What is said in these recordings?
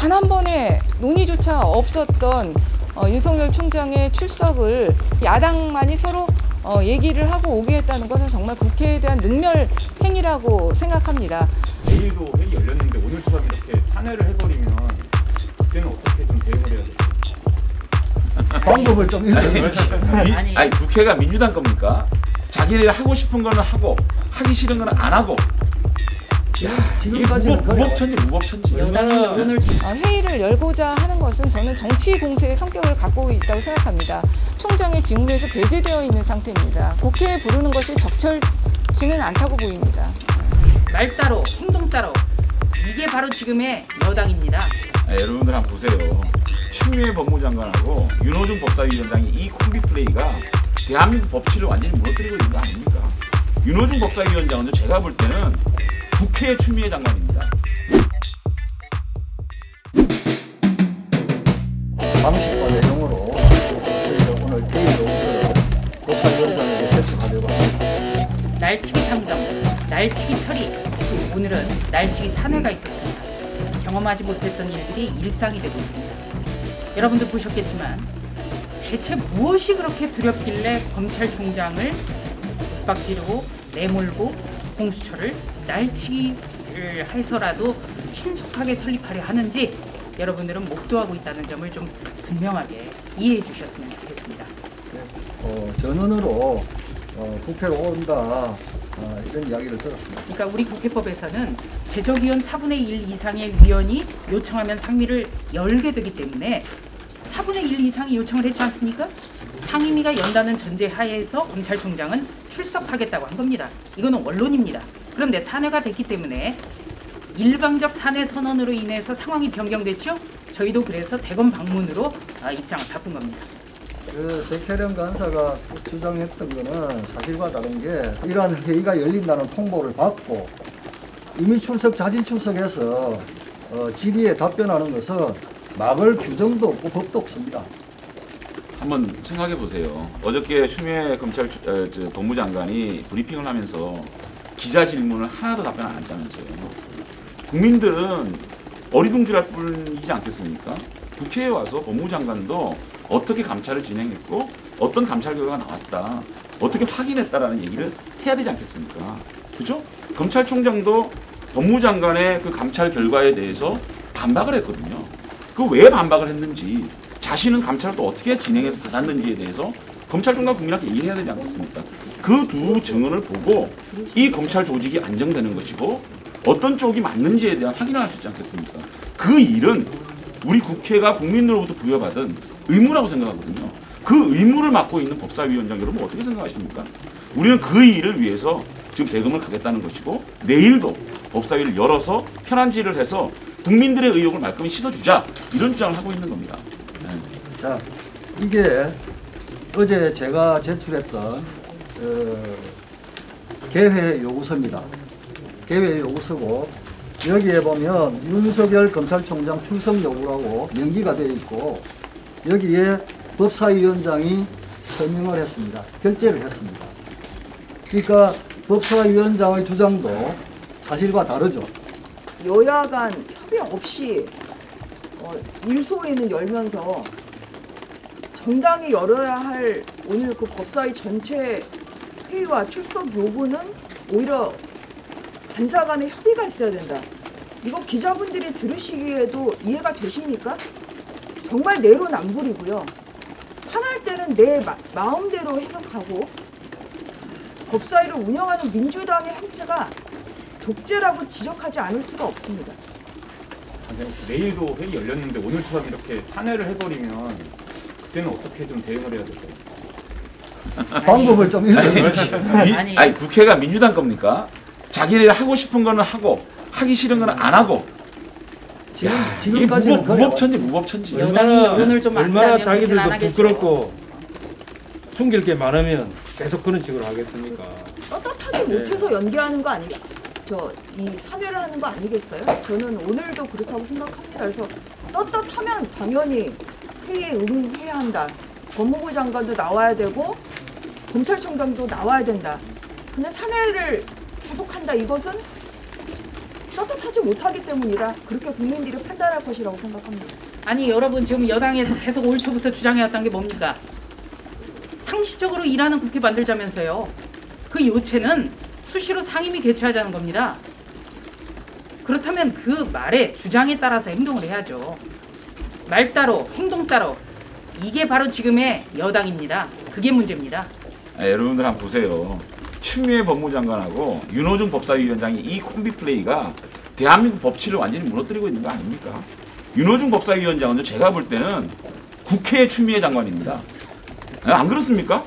단 한 번의 논의조차 없었던 윤석열 총장의 출석을 야당만이 서로 얘기를 하고 오게 했다는 것은 정말 국회에 대한 능멸 행위라고 생각합니다. 내일도 회의 열렸는데 오늘처럼 이렇게 탄핵을 해버리면 그때는 어떻게 좀 대응을 해야 될까요? 방법을 좀 아니 국회가 민주당 겁니까? 자기네가 하고 싶은 거는 하고 하기 싫은 거는 안 하고. 지금까지는 무법천지. 여당이 오늘 회의를 열고자 하는 것은 저는 정치 공세의 성격을 갖고 있다고 생각합니다. 총장이 직무에서 배제되어 있는 상태입니다. 국회에 부르는 것이 적절치는 않다고 보입니다. 말 따로 행동 따로 이게 바로 지금의 여당입니다. 여러분들 한번 보세요. 추미애 법무장관하고 윤호중 법사위원장이 이 콤비 플레이가 대한민국 법치를 완전히 무너뜨리고 있는 거 아닙니까? 윤호중 법사위원장은 제가 볼 때는 국회의 추미애 장관입니다. 방식과 내용으로 오늘 회의로 법사위원장에게 제출하려고 합니다. 날치기 상정, 날치기 처리, 오늘은 날치기 산회가 있었습니다. 경험하지 못했던 일들이 일상이 되고 있습니다. 여러분들 보셨겠지만 대체 무엇이 그렇게 두렵길래 검찰총장을 윽박지르고 내몰고 공수처를 날치기를 해서라도 신속하게 설립하려 하는지 여러분들은 목도하고 있다는 점을 좀 분명하게 이해해 주셨으면 좋겠습니다. 전원으로 국회로 온다 이런 이야기를 들었습니다. 그러니까 우리 국회법에서는 제적위원 4분의 1 이상의 위원이 요청하면 상임위를 열게 되기 때문에 4분의 1 이상이 요청을 했지 않습니까? 상임위가 연다는 전제 하에서 검찰총장은 출석하겠다고 한 겁니다. 이거는 원론입니다. 그런데 산회가 됐기 때문에 일방적 산회 선언으로 인해서 상황이 변경됐죠? 저희도 그래서 대검 방문으로 입장을 바꾼 겁니다. 백혜련 간사가 주장했던 거는 사실과 다른 게 이러한 회의가 열린다는 통보를 받고 이미 자진 출석해서 질의에 답변하는 것은 막을 규정도 없고 법도 없습니다. 한번 생각해 보세요. 어저께 추미애 법무장관이 브리핑을 하면서 기자 질문을 하나도 답변 안 했다면서요. 국민들은 어리둥절할 뿐이지 않겠습니까? 국회에 와서 법무장관도 어떻게 감찰을 진행했고 어떤 감찰 결과가 나왔다, 어떻게 확인했다라는 얘기를 해야 되지 않겠습니까? 그죠? 검찰총장도 법무장관의 그 감찰 결과에 대해서 반박을 했거든요. 그 왜 반박을 했는지, 자신은 감찰을 또 어떻게 진행해서 받았는지에 대해서 검찰총장 국민한테 얘기해야 되지 않겠습니까? 그 두 증언을 보고 이 검찰 조직이 안정되는 것이고 어떤 쪽이 맞는지에 대한 확인을 할 수 있지 않겠습니까? 그 일은 우리 국회가 국민으로부터 부여받은 의무라고 생각하거든요. 그 의무를 맡고 있는 법사위원장 여러분 어떻게 생각하십니까? 우리는 그 일을 위해서 지금 대검을 가겠다는 것이고 내일도 법사위를 열어서 편한 질의를 해서 국민들의 의혹을 말끔히 씻어주자, 이런 주장을 하고 있는 겁니다. 네. 자, 이게 어제 제가 제출했던 개회 요구서입니다. 개회 요구서고 여기에 보면 윤석열 검찰총장 출석 요구라고 명기가 되어 있고 여기에 법사위원장이 서명을 했습니다. 결재를 했습니다. 그러니까 법사위원장의 주장도 사실과 다르죠. 여야 간 협의 없이 일소회는 열면서 정당이 열어야 할 오늘 그 법사위 전체 회의와 출석 요구는 오히려 간사 간의 협의가 있어야 된다. 이거 기자분들이 들으시기에도 이해가 되십니까? 정말 내로남불이고요. 화날 때는 내 마음대로 해석하고 법사위를 운영하는 민주당의 형태가 독재라고 지적하지 않을 수가 없습니다. 내일도 회의 열렸는데 오늘처럼 이렇게 탄핵을 해버리면 그때는 어떻게 좀 대응을 해야 될까요? 방법을 좀 아니 국회가 민주당 겁니까? 자기네가 하고 싶은 거는 하고 하기 싫은 거는 안 하고. 지금까지는 무법천지. 여당이 오늘 좀 얼마나 자기들도 부끄럽고 숨길 게 많으면 계속 그런 식으로 하겠습니까? 떳떳하지 못해서 연기하는 거 아니에요? 이 사죄를 하는 거 아니겠어요? 저는 오늘도 그렇다고 생각합니다. 그래서 떳떳하면 당연히 회의에 응해야 한다. 법무부 장관도 나와야 되고 검찰총장도 나와야 된다. 근데 사내를 계속한다. 이것은 떳떳하지 못하기 때문이라 그렇게 국민들이 판단할 것이라고 생각합니다. 아니 여러분 지금 여당에서 계속 올 초부터 주장해왔던 게 뭡니까? 상시적으로 일하는 국회 만들자면서요. 그 요체는 수시로 상임위 개최하자는 겁니다. 그렇다면 그 말에 주장에 따라서 행동을 해야죠. 말 따로 행동 따로 이게 바로 지금의 여당입니다. 그게 문제입니다. 여러분들 한번 보세요. 추미애 법무장관하고 윤호중 법사위원장이 이 콤비 플레이가 대한민국 법치를 완전히 무너뜨리고 있는 거 아닙니까? 윤호중 법사위원장은 제가 볼 때는 국회의 추미애 장관입니다. 안 그렇습니까?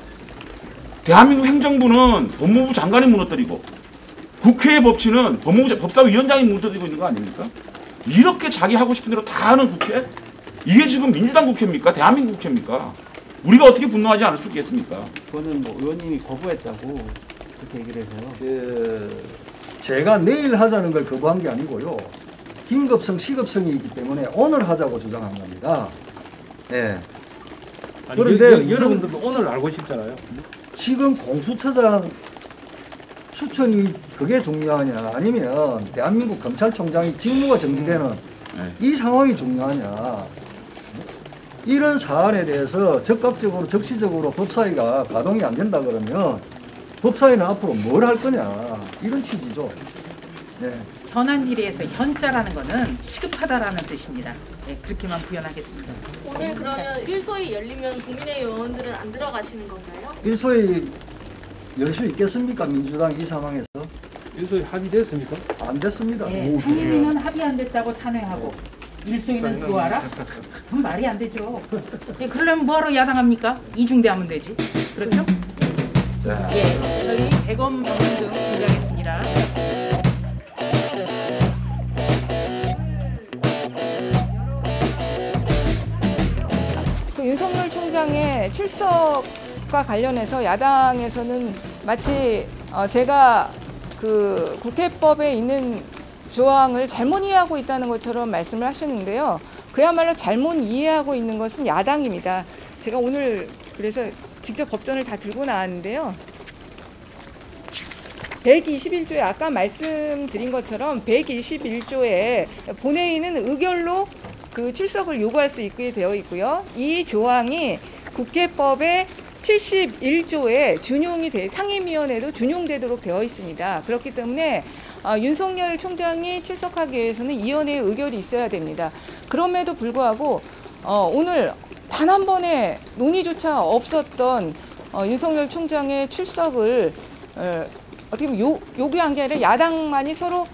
대한민국 행정부는 법무부 장관이 무너뜨리고 국회의 법치는 법사위원장이 무너뜨리고 있는 거 아닙니까? 이렇게 자기 하고 싶은 대로 다 하는 국회? 이게 지금 민주당 국회입니까? 대한민국 국회입니까? 우리가 어떻게 분노하지 않을 수 있겠습니까? 그거는 뭐 의원님이 거부했다고 그렇게 얘기를 해서요. 제가 내일 하자는 걸 거부한 게 아니고요. 긴급성, 시급성이 있기 때문에 오늘 하자고 주장한 겁니다. 네. 아니, 그런데 여러분들도 오늘 알고 싶잖아요. 지금 공수처장 추천이 그게 중요하냐 아니면 대한민국 검찰총장이 직무가 정지되는 이 상황이 중요하냐. 이런 사안에 대해서 적극적으로 적시적으로 법사위가 가동이 안 된다 그러면 법사위는 앞으로 뭘 할 거냐 이런 취지죠. 네. 현안 질의에서 현자라는 것은 시급하다라는 뜻입니다. 네, 그렇게만 부연하겠습니다. 오늘 그러면 일소위 열리면 국민의힘 의원들은 안 들어가시는 건가요? 일소위 열 수 있겠습니까? 민주당 이 상황에서 일소위 합의됐습니까? 안 됐습니다. 네, 상임위는 합의 안 됐다고 산회하고 일소위는 들어와라? 그건 말이 안 되죠. 네, 그러려면 뭐하러 야당합니까? 이중대하면 되지. 그렇죠? 자, 예, 저희 대검 방송 등 준비하겠습니다. 그 윤석열 총장의 출석과 관련해서 야당에서는 마치 제가 그 국회법에 있는 조항을 잘못 이해하고 있다는 것처럼 말씀을 하셨는데요. 그야말로 잘못 이해하고 있는 것은 야당입니다. 제가 오늘 그래서 직접 법전을 다 들고 나왔는데요. 121조에 아까 말씀드린 것처럼 121조에 본회의는 의결로 그 출석을 요구할 수 있게 되어 있고요. 이 조항이 국회법의 71조에 상임위원회도 준용되도록 되어 있습니다. 그렇기 때문에 윤석열 총장이 출석하기 위해서는 이 위원회의 의결이 있어야 됩니다. 그럼에도 불구하고 오늘 단 한 번의 논의조차 없었던 윤석열 총장의 출석을 어떻게 보면 요구한 게 아니라 야당만이 서로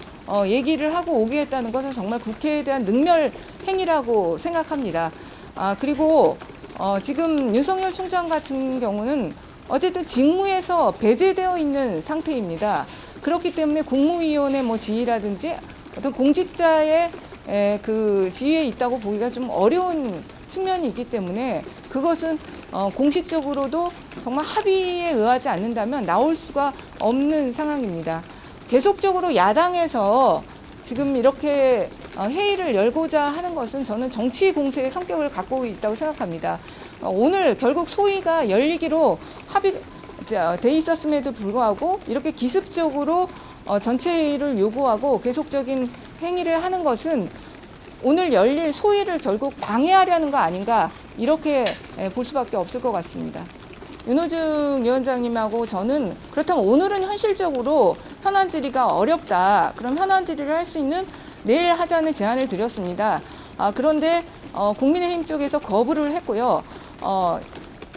얘기를 하고 오게 했다는 것은 정말 국회에 대한 능멸 행위라고 생각합니다. 그리고 지금 윤석열 총장 같은 경우는 어쨌든 직무에서 배제되어 있는 상태입니다. 그렇기 때문에 국무위원회 지위라든지 어떤 공직자의 그 지위에 있다고 보기가 좀 어려운 측면이 있기 때문에 그것은 공식적으로도 정말 합의에 의하지 않는다면 나올 수가 없는 상황입니다. 계속적으로 야당에서 지금 이렇게 회의를 열고자 하는 것은 저는 정치 공세의 성격을 갖고 있다고 생각합니다. 오늘 결국 소위가 열리기로 합의돼 있었음에도 불구하고 이렇게 기습적으로 전체 회의를 요구하고 계속적인 행위를 하는 것은 오늘 열릴 소위를 결국 방해하려는 거 아닌가 이렇게 볼 수밖에 없을 것 같습니다. 윤호중 위원장님하고 저는 그렇다면 오늘은 현실적으로 현안 질의가 어렵다. 그럼 현안 질의를 할 수 있는 내일 하자는 제안을 드렸습니다. 그런데 국민의힘 쪽에서 거부를 했고요.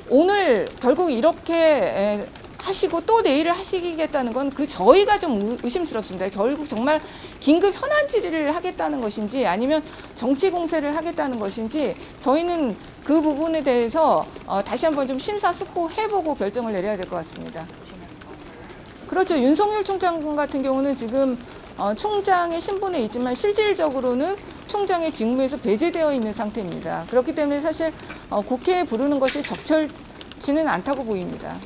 오늘 결국 이렇게 하시고 또 내일을 하시겠다는 건 저희가 좀 의심스럽습니다. 결국 정말 긴급 현안 질의를 하겠다는 것인지 아니면 정치 공세를 하겠다는 것인지 저희는 그 부분에 대해서 다시 한번 좀 심사숙고해보고 결정을 내려야 될 것 같습니다. 그렇죠. 윤석열 총장 같은 경우는 지금 총장의 신분에 있지만 실질적으로는 총장의 직무에서 배제되어 있는 상태입니다. 그렇기 때문에 사실 국회에 부르는 것이 적절치는 않다고 보입니다.